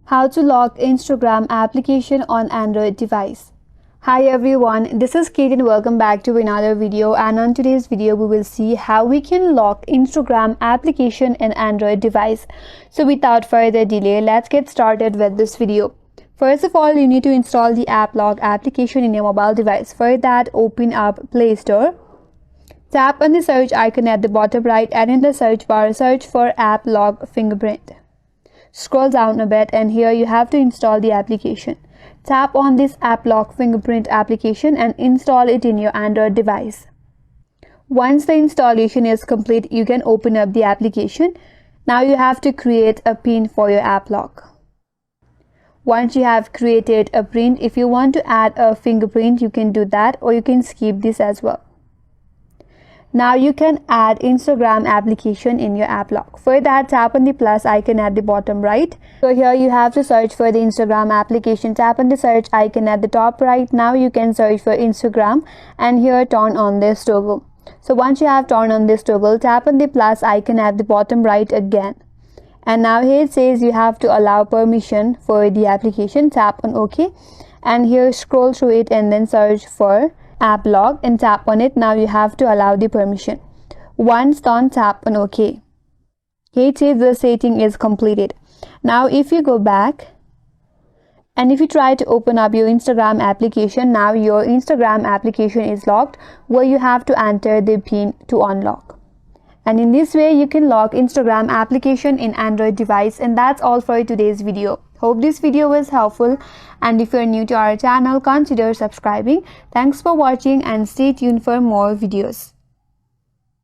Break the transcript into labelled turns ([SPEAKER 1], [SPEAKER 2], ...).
[SPEAKER 1] How to lock Instagram application on Android device. Hi everyone, this is Kate and welcome back to another video, and on today's video we will see how we can lock Instagram application in Android device. So without further delay, let's get started with this video. First of all, you need to install the app lock application in your mobile device. For that, open up Play Store. Tap on the search icon at the bottom right and in the search bar search for app Lock Fingerprint. Scroll down a bit and here you have to install the application. Tap on this app Lock Fingerprint application and install it in your Android device. Once the installation is complete, you can open up the application. Now you have to create a PIN for your app lock. Once you have created a PIN, if you want to add a fingerprint, you can do that, or you can skip this as well. Now you can add Instagram application in your app lock. For that, tap on the plus icon at the bottom right. So here you have to search for the Instagram application. Tap on the search icon at the top right. Now you can search for Instagram and here turn on this toggle. So once you have turned on this toggle, tap on the plus icon at the bottom right again. And now here it says you have to allow permission for the application. Tap on OK. And here scroll through it and then search for app lock and tap on it. Now you have to allow the permission. Once done, tap on OK. Here it says the setting is completed. Now if you go back and if you try to open up your Instagram application, now your Instagram application is locked, where you have to enter the PIN to unlock. And in this way you can lock Instagram application in Android device. And that's all for today's video. Hope this video was helpful, and if you're new to our channel, consider subscribing. Thanks for watching and stay tuned for more videos.